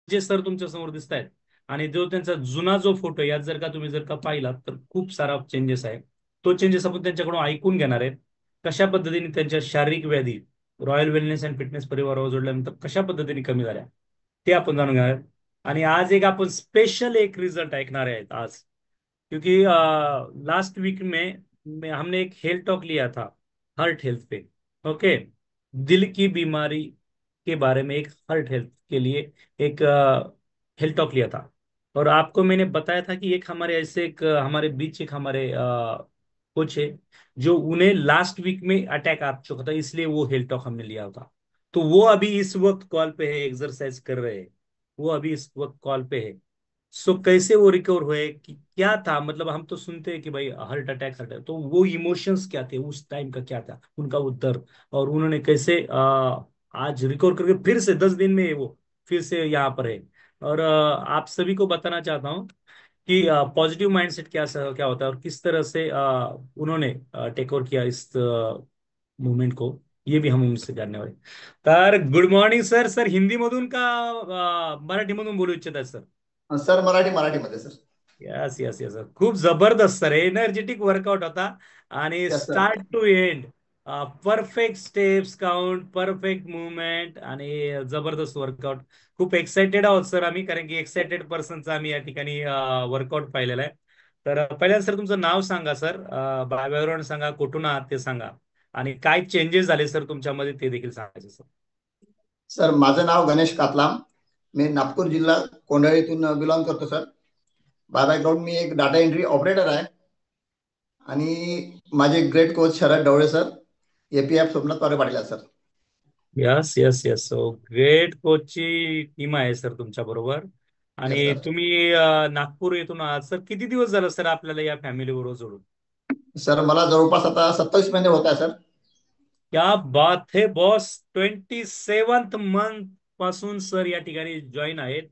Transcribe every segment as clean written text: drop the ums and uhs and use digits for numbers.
जे सर तुमच्या समोर दिसत आहेत आणि जो त्यांचा जुना जो फोटो यात जर का तुम्ही जर का पाहिलात तर खूप सारा चेंजेस आहे. तो चेंजेस आपण त्यांच्याकडून ऐकून घेणार आहेत. कशा पद्धतीने त्यांच्या शारीरिक व्याधी रॉयल वेलनेस अँड फिटनेस परिवारावर जोडल्यानंतर कशा पद्धतीने कमी झाल्या ते आपण जाणून घेणार आहेत. आणि आज एक आपण स्पेशल एक रिझल्ट ऐकणार आहेत आज, क्योंकि लास्ट वीक में हमने एक हेल्थ टॉक लिया था हार्ट हेल्थ पे। ओके, दिल की बीमारी के बारे में एक हार्ट हेल्थ के लिए एक हेल्थ टॉक लिया था। और आपको मैंने बताया था कि एक हमारे ऐसे एक हमारे बीच एक हमारे कोच है जो उन्हें लास्ट वीक में अटैक आ चुका था, इसलिए वो हेल्थ टॉक हमने लिया था। तो वो अभी इस वक्त कॉल पे है, एक्सरसाइज कर रहे हैं। वो अभी इस वक्त कॉल पे है। सो कैसे वो रिकवर हुए कि क्या था, मतलब हम तो सुनते हैं कि भाई हार्ट अटैक, तो वो इमोशंस क्या थे उस टाइम का, क्या था उनका वो दर्द, और उन्होंने कैसे आज रिकवर करके फिर से 10 दिन में वो फिर से यहाँ पर है। और आप सभी को बताना चाहता हूँ कि पॉजिटिव माइंडसेट क्या क्या होता है और किस तरह से उन्होंने टेक ओवर किया इस मूवमेंट को, ये भी हम उनसे जानने वाले। तर good morning sir. Sir Hindi मधून का मराठी मधून बोलू इच्छितात सर? सर मराठीमध्ये sir. Yes yes yes sir, खूप जबरदस्त सर, एनर्जेटिक वर्कआउट होता आणि yes sir. Start to end perfect steps count, perfect movement आणि जबरदस्त वर्कआउट. खूप एक्साइटेड आहोत सर आम्ही, कारण की एक्साइटेड पर्सनचा आम्ही या ठिकाणी वर्कआउट पाहिलेला आहे. तर पहिल्यांदा सर तुमचं नाव सांगा सर, बॅकग्राऊंड सांगा, कुठून आहात ते सांगा, आणि काय चेंजेस झाले सर तुमच्यामध्ये ते देखील सांगायचे सर. सर माझं नाव गणेश कातलाम. मी नागपूर जिल्हा कोंढाळीतून बिलॉंग करतो सर. बाय बॅकग्राऊंड मी एक डाटा एंट्री ऑपरेटर आहे. आणि माझे great coach Sharad Dhavale sir, APF Somnath Pare Patil आहे sir. Yes yes yes, so great कोचची टीम आहे सर तुमच्या बरोबर. येस आणि सर. तुम्ही नागपूर येथून आहात सर, किती दिवस झालं सर आपल्याला या फॅमिली बरोबर जोडून? सर मला जवळपास आता 27 महिने होत आहे सर. क्या बात है बॉस, 27th मंथ पासून सर या ठिकाणी जॉईन आहेत.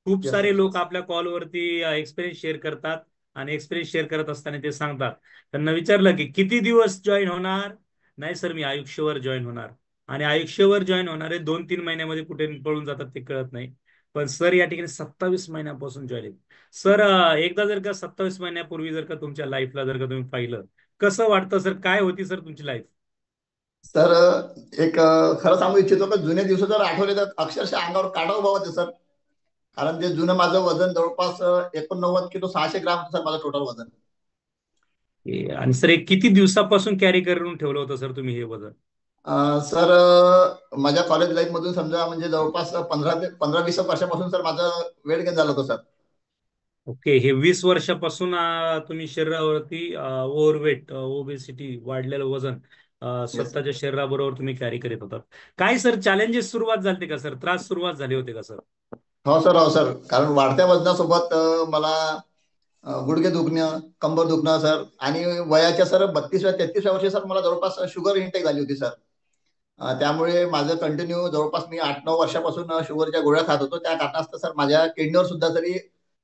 खूप येस सारे सर. लोक आपल्या कॉलवरती एक्सपिरियन्स शेअर करतात आणि एक्सपिरियन्स शेअर करत असताना ते सांगतात. त्यांना विचारलं की किती दिवस जॉईन होणार, नाही सर मी आयुष्यभर जॉईन होणार. आणि आयुष्यभर जॉईन होणारे 2-3 महिन्यामध्ये कुठे पळून जातात ते कळत नाही. पण सर या ठिकाणी 27 महिन्यापासून जॉईन आहेत. सर एकदा जर का 27 महिन्यापूर्वी जर का तुमच्या लाईफला जर का तुम्ही पाहिलं, कसं वाटतं सर, काय होती सर तुमची लाईफ? सर एक खरं सांगू इच्छितो की जुने दिवस जर आठवले तर अक्षरशः अंगावर काटा उभा होते सर. कारण ते जुनं माझं वजन जवळपास 89 किलो 600 ग्राम होतं सर माझं टोटल वजन. आणि सर एक किती दिवसापासून कॅरी करून ठेवलं होतं सर तुम्ही हे वजन? सर माझ्या कॉलेज लाईफ मधून समजा म्हणजे जवळपास 15 ते 20 वर्षापासून सर माझं वेट गेन झालं होतं सर. ओके, हे 20 वर्षापासून तुम्ही शरीरावरती ओव्हरवेट ओबेसिटी वाढलेलं वजन येस. स्वतःच्या शरीराबरोबर तुम्ही कॅरी करीत होता. काय सर चॅलेंजेस सुरुवात झाली का सर, त्रास सुरुवात झाले होते का सर? हो सर, हो सर. कारण वाढत्या वजनासोबत मला गुडघे दुखणं, कंबर दुखणं सर. आणि वयाच्या सर 32व्या 33व्या वर्षी सर मला जवळपास शुगर इंटेक झाली होती सर. त्यामुळे माझं कंटिन्यू जवळपास मी 8-9 वर्षापासून शुगरच्या गोळ्या खात होतो. त्या कारणास्तव सर माझ्या किडनीवर सुद्धा तरी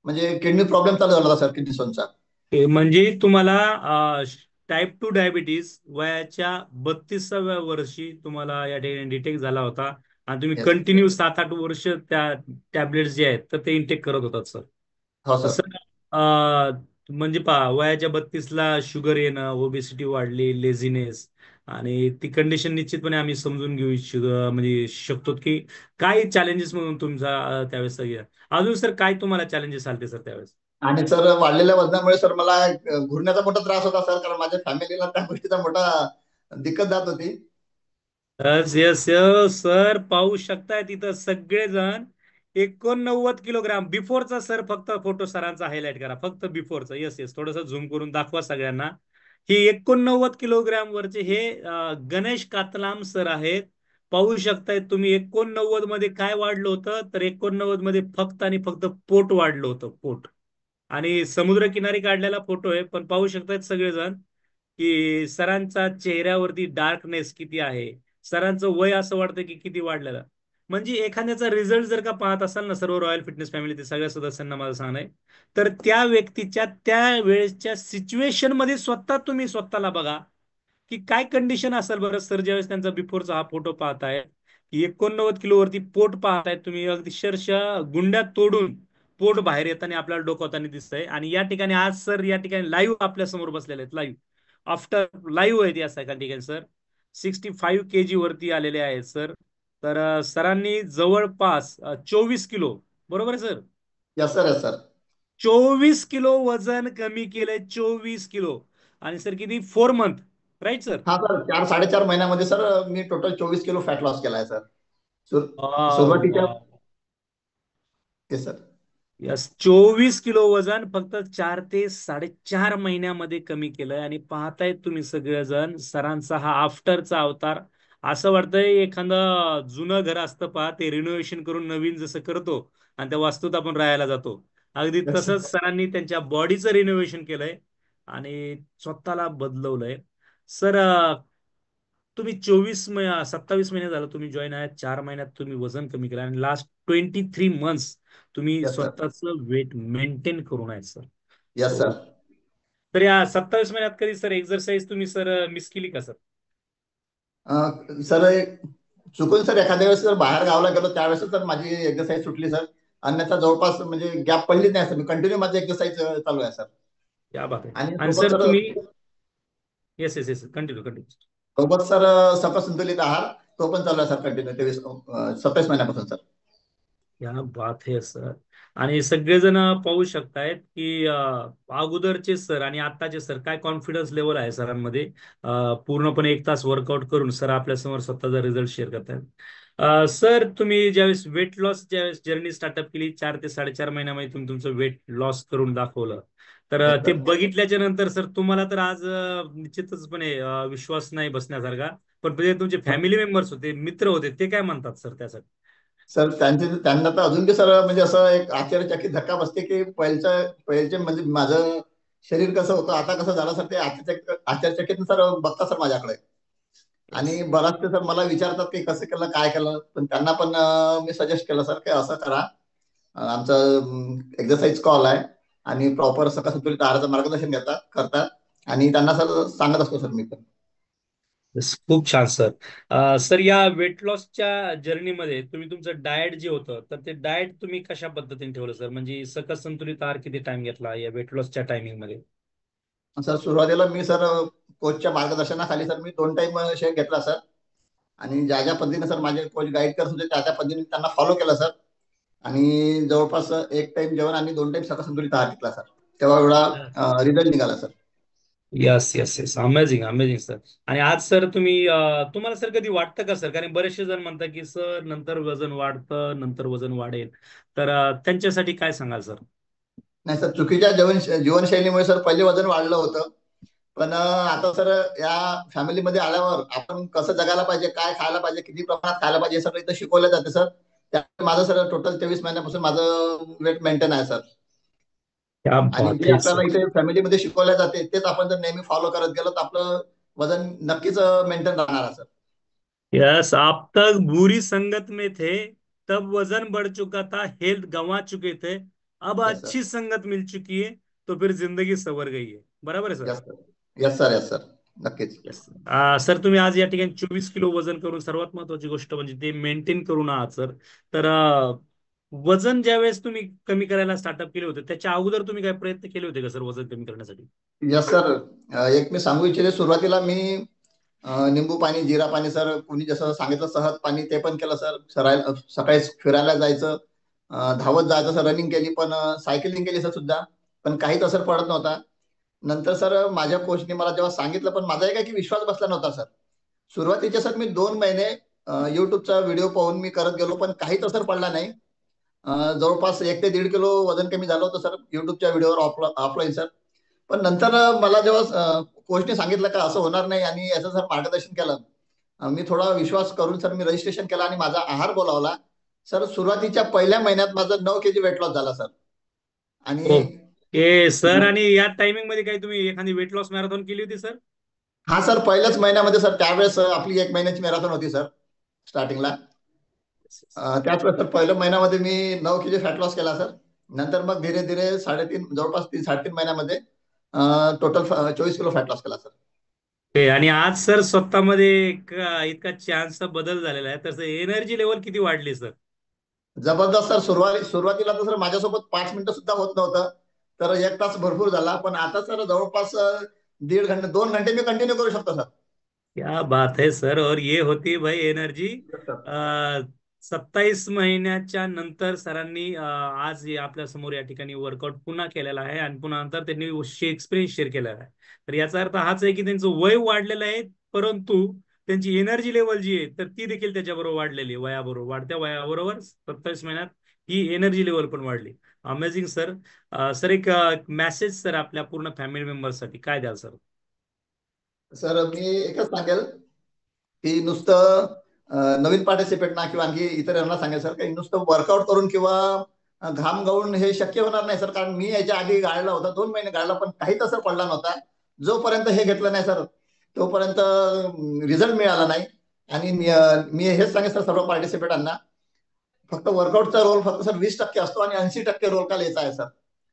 म्हणजे किडनी प्रॉब्लेम चालू झाला होता सर, किडनी स्टोनचा. म्हणजे तुम्हाला टाईप 2 डायबिटीज वयाच्या 32व्या वर्षी तुम्हाला या ठिकाणी डिटेक्ट झाला होता, आणि तुम्ही येस. कंटिन्यू 7-8 वर्ष त्या टॅबलेट्स जे आहेत तर ते इंटेक करत होतात सर. हो तर सर. सर म्हणजे पहा, वयाच्या 32ला शुगर येणं, ओबेसिटी वाढली, लेझीनेस, आणि ती कंडिशन निश्चितपणे आम्ही समजून घेऊ इच्छितो, म्हणजे शकतो की काय चॅलेंजेस म्हणून तुमचा त्यावेळेस अजून सर काय तुम्हाला चॅलेंजेस आले सर त्यावेळेस? आणि सर वाढलेल्या वजनामुळे सर मला घुरण्याचा मोठा त्रास होता सर. कारण माझ्या फॅमिलीला त्या गोष्टीचा मोठा दिक्कत जात होती. यस यस यस सर, पाहू शकताय तिथं सगळेजण 89 किलोग्राम बिफोरचा सर, फक्त फोटो सरांचा हायलाइट करा, फक्त बिफोरचा. यस यस, थोडस झूम करून दाखवा सगळ्यांना. हे 89 किलोग्राम वरचे हे गणेश कातलाम सर आहेत. पाहू शकताय तुम्ही 89 मध्ये काय वाढलं होतं, तर 89 मध्ये फक्त आणि फक्त पोट वाढलं होतं, पोट. आणि समुद्रकिनारी काढलेला फोटो आहे, पण पाहू शकतायत सगळेजण की सरांचा चेहऱ्यावरती डार्कनेस किती आहे. सरांचं वय असं वाटतं की किती वाढलेलं. म्हणजे एखाद्याचा रिझल्ट जर का पाहत असाल ना, सर्व रॉयल फिटनेस फॅमिली सगळ्या सदस्यांना माझं सांगणं आहे, तर त्या व्यक्तीच्या त्या वेळेसच्या सिच्युएशन मध्ये स्वतः तुम्ही स्वतःला बघा की काय कंडिशन असेल बरं सर, ज्यावेळेस त्यांचा बिफोरचा हा फोटो पाहताय, की 89 किलो वरती पोट पाहताय तुम्ही, अगदी अक्षरशः गुंड्यात तोडून पोट बाहेर येताना आपल्याला डोकावताना दिसतंय. आणि या ठिकाणी आज सर या ठिकाणी लाईव्ह आपल्या समोर बसलेले आहेत, लाईव्ह आफ्टर लाईव्ह आहेत या सगळ्या ठिकाणी सर. 65 kg वरती आलेले आहेत सर. तर सरांनी जवळपास 24 किलो, बरोबर आहे sir? Yes sir, yes sir. 24 kilo वजन कमी केलंय, 24 किलो. आणि सर किती, 4 मंथ, राईट सर? हा सर, 4-4.5 महिन्यामध्ये सर मी टोटल 24 किलो फॅट लॉस केलाय सर. वाव सुरुवातीच्या. Wow. Yes sir. Yes, 24 kilo वजन फक्त 4 ते 4.5 महिन्यामध्ये कमी केलंय. आणि पाहतायत तुम्ही सगळेजण सरांचा हा आफ्टरचा अवतार. असं वाटतंय एखादं जुनं घर असतं पहा, ते रिनोव्हेशन करून नवीन जसं करतो आणि त्या वास्तूत आपण राहायला जातो, अगदी यस तसंच सर. सरांनी त्यांच्या बॉडीचं रिनोव्हेशन केलंय आणि स्वतःला बदलवलंय. सर तुम्ही 27 महिने 27 महिने झालं तुम्ही जॉईन आहात, 4 महिन्यात तुम्ही वजन कमी केलं आणि लास्ट 23 मंथ्स तुम्ही यस सर. स्वतःचं वेट मेंटेन करून आहेत सर. Yes so sir. तर या 27 महिन्यात कधी सर एक्झरसाईज तुम्ही सर मिस केली का सर? सर चुकून सर एखाद्या वेळेस जर बाहेर गावाला गेलो त्यावेळेस तर माझी एक्सरसाइज सुटली सर. अन्यथा जवळपास म्हणजे गॅप पडलीच नाही सर. मी कंटिन्यू माझी एक्सरसाइज चालू आहे सर. या बात आहे. आणि आणि सोबत सर सर तुम्ही, yes yes yes, continue continue. सोबत सर सकस संतुलित आहार तो पण चालू आहे सर कंटिन्यू 27 महिन्यापासून सर. क्या बात है सर. आणि सगळेजण पाहू शकतायत की अगोदरचे सर आणि आत्ताचे सर काय कॉन्फिडन्स लेवल आहे सरांमध्ये. पूर्णपणे 1 तास वर्कआउट करून सर आपल्यासमोर स्वतःचा रिझल्ट शेअर करतायत. सर तुम्ही ज्यावेळेस वेट लॉस ज्यावेळेस जर्नी स्टार्टअप केली, 4 ते 4.5 महिन्यामध्ये तुम्ही तुमचं वेट लॉस करून दाखवलं. तर येस ते सर. बघितल्याच्या नंतर सर तुम्हाला तर आज निश्चितचपणे विश्वास नाही बसण्यासारखा. पण जे तुमचे फॅमिली मेंबर्स होते, मित्र होते, ते काय म्हणतात सर त्यासाठी? सर त्यांना तर अजून बी सर म्हणजे असं एक आश्चर्यचकित धक्का बसते की पहिलचे म्हणजे माझं शरीर कसं होतं आता कसं झालं सर, ते आश्चर्यचकित सर बघता सर माझ्याकडे. येस. आणि बराचसे सर मला विचारतात की कसं केलं काय केलं, पण त्यांना पण मी सजेस्ट केलं सर की असं करा. आमचं एक्सरसाइज कॉल आहे आणि प्रॉपर सकस संतुलित आहाराचं मार्गदर्शन घेतात करतात. आणि त्यांना सर सांगत असतो सर मी पण. Yes, खूप छान सर. सर या वेट लॉसच्या जर्नीमध्ये तुम्ही तुमचं डाएट जे होतं, तर ते डाएट तुम्ही कशा पद्धतीने ठेवलं सर? म्हणजे सकस संतुलित आहार किती टाइम घेतला या वेट लॉसच्या टायमिंग मध्ये? सर सुरुवातीला मी सर कोचच्या मार्गदर्शनाखाली सर मी 2 टाइम शेक घेतला सर. आणि ज्या ज्या पद्धतीने सर माझे कोच गाईड करत होते त्या त्या पद्धतीने त्यांना फॉलो केलं सर. आणि जवळपास 1 टाइम जेवण आणि 2 टाइम सकस संतुलित आहार घेतला सर. तेव्हा एवढा रिझल्ट निघाला sir. Yes yes yes, amazing amazing sir. आणि आज सर तुम्ही तुम्हाला सर कधी वाटतं का सर, कारण बरेचसे जण म्हणतात की सर नंतर वजन वाढतं, नंतर वजन वाढेल, तर त्यांच्यासाठी काय सांगाल सर? नाही सर, चुकीच्या जीवनशैलीमुळे सर पहिले वजन वाढलं होतं. पण आता सर या फॅमिलीमध्ये आल्यावर आपण कसं जगायला पाहिजे, काय खायला पाहिजे, किती प्रमाणात खायला पाहिजे हे सगळं इथं शिकवलं जाते सर. त्यामुळे माझं सर टोटल 23 महिन्यापासून माझं वेट मेंटेन आहे सर. क्या आणि बात जे है आपल्याला सर. इथे फॅमिलीमध्ये शिकवल्या जाते तेच आपण जर नेहमी फॉलो करत गेलो तर आपलं वजन नक्कीच मेंटेन राहणार आहे सर. यस, आप तक बुरी संगत में थे, तब वजन बढ़ चुका था, हेल्थ गंवा चुके थे, अब येस सर. अच्छी संगत मिल चुकी है, तो फिर जिंदगी संवर गई है. बराबर है sir? Yes sir. Yes sir. Yes sir. नक्कीच. यस. सर तुम्ही आज या ठिकाणी 24 किलो वजन करून, सर्वात महत्वाची गोष्ट म्हणजे ते मेंटेन करून आहात सर. तर वजन ज्या वेळेस तुम्ही कमी करायला स्टार्टअप केले होते, त्याच्या अगोदर तुम्ही काय प्रयत्न केले होते का सर वजन कमी करण्यासाठी? Yes sir. एक मी सांगू इच्छिते, सुरुवातीला मी निंबू पाणी, जिरा पाणी सर, कुणी जसं सांगितलं सहज पाणी ते पण केलं सर. सकाळी फिरायला जायचं, धावत जायचं सर, रनिंग केली, पण सायकलिंग केली सर सुद्धा. पण काहीच असर पडत नव्हता. नंतर सर माझ्या कोचने मला जेव्हा सांगितलं पण माझा काय की विश्वास बसला नव्हता सर. सुरुवातीचे सर मी 2 महिने युट्यूबचा व्हिडिओ पाहून मी करत गेलो पण काहीच असर पडला नाही. जवळपास 1 ते 1.5 किलो वजन कमी झालं होतं सर युट्यूबच्या व्हिडिओवर ऑफलाईन सर. पण नंतर मला जेव्हा कोचने सांगितलं का असं होणार नाही आणि याचं सर मार्गदर्शन केलं, मी थोडा विश्वास करून सर मी रजिस्ट्रेशन केलं आणि माझा आहार बोलावला. सर सुरुवातीच्या पहिल्या महिन्यात माझं 9 kg वेट लॉस झाला सर. आणि ओके सर. आणि या टायमिंग मध्ये काही तुम्ही एखादी वेट लॉस मॅरेथॉन केली होती सर? हा सर, पहिल्याच महिन्यामध्ये सर, त्यावेळेस आपली 1 महिन्याची मॅरेथॉन होती सर स्टार्टिंगला. त्याच वेळेस सर पहिल्या महिन्यामध्ये मी 9 kg फॅट लॉस केला सर. नंतर मग धीरे धीरे 3.5 जवळपास 3 3.5 महिन्यामध्ये टोटल 24 किलो फॅट लॉस केला सर. आणि आज सर स्वतःमध्ये इतका छानसा बदल झालेला आहे, तसं एनर्जी लेवल किती वाढली सर? जबरदस्त सर. सुरुवातीला तर सर माझ्यासोबत 5 मिनिटं सुद्धा होत नव्हतं. तर 1 तास भरपूर झाला, पण आता सर जवळपास 1.5 घंटे 2 घंटे मी कंटिन्यू करू शकतो सर. क्या बात है सर. और ये होती भाई एनर्जी Yes, sir. 27 महिन्याच्या नंतर सरांनी आज आपल्या समोर या ठिकाणी वर्कआउट पुन्हा केलेला आहे आणि पुन्हा नंतर त्यांनी एक्सपिरियन्स शेअर केलेला आहे. तर याचा अर्थ हाच आहे की त्यांचं वय वाढलेलं आहे, परंतु त्यांची एनर्जी लेवल जी आहे तर ती देखील त्याच्याबरोबर वाढलेली आहे. वयाबरोबर, वाढत्या वयाबरोबर 27 महिन्यात ही एनर्जी लेवल पण वाढली. Amazing sir. सर एक मेसेज सर आपल्या पूर्ण फॅमिली मेंबर्ससाठी काय द्याल सर? सर मी एकच सांगेल की नुसतं नवीन पार्टिसिपेट ना किंवा आणखी इतरांना सांगेल सर की नुसतं वर्कआउट करून किंवा घाम गाळून हे शक्य होणार नाही सर. कारण मी याच्या आधी गाळला होता, 2 महिने गाळला, पण काहीच असर पडला नव्हता. जोपर्यंत हे घेतलं नाही सर तोपर्यंत रिझल्ट मिळाला नाही. आणि मी हेच सांगेन सर सर्व पार्टिसिपेटांना, फक्त वर्कआउटचा रोल फक्त सर 20% असतो आणि 80% रोल का यायचा आहे सर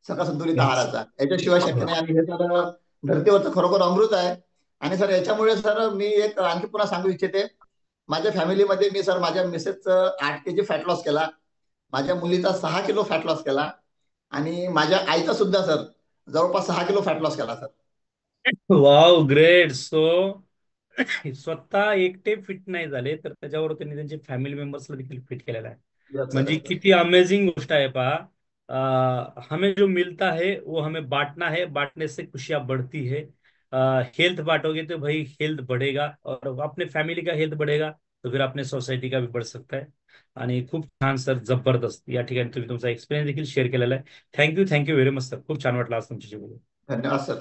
सगळा संतुलित Yes. आहाराचा. याच्याशिवाय शक्य नाही. आणि हे सर धर्तीवरचं खरोखर अमृत आहे. आणि सर याच्यामुळे सर मी एक आणखी पुन्हा सांगू इच्छिते, माझ्या फॅमिलीमध्ये मी सर माझ्या मिसेसचं 8 kg फॅट लॉस केला, माझ्या मुलीचा 6 किलो फॅट लॉस केला, आणि माझ्या आईचा सुद्धा सर जवळपास 6 किलो फॅट लॉस केला सर. Wow, great. सो स्वतः एकटे फिट नाही झाले, तर त्याच्यावर त्यांनी त्यांचे फॅमिली मेंबर्सला देखील फिट केलेला आहे. यस सर, म्हणजे यस सर. किती अमेझिंग गोष्ट आहे पहा. हमें जो मिलता है वो हमें बांटना है, बांटने से खुशियां बढ़ती है. हेल्थ बांटोगे तो भाई हेल्थ बढ़ेगा, और अपने फॅमिली का हेल्थ बढ़ेगा तो फिर अपने सोसायटी का भी बढ़ सकता है. आणि खूप छान सर, जबरदस्त या ठिकाणी तुम्ही तुमचा एक्सपिरियन्स देखील शेअर केलेला आहे. Thank you, thank you very much sir. खूप छान वाटलं आज तुमच्याशी बोलून. धन्यवाद सर.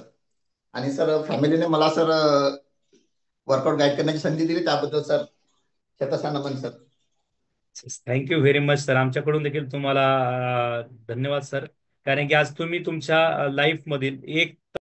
आणि सर फॅमिलीने मला सर वर्कआउट गाईड करण्याची संधी दिली त्याबद्दल सर शतशः नमन sir. Thank you very much sir. आमच्याकडून देखील तुम्हाला धन्यवाद सर. कारण की आज तुम्ही तुमच्या लाईफ मधील एक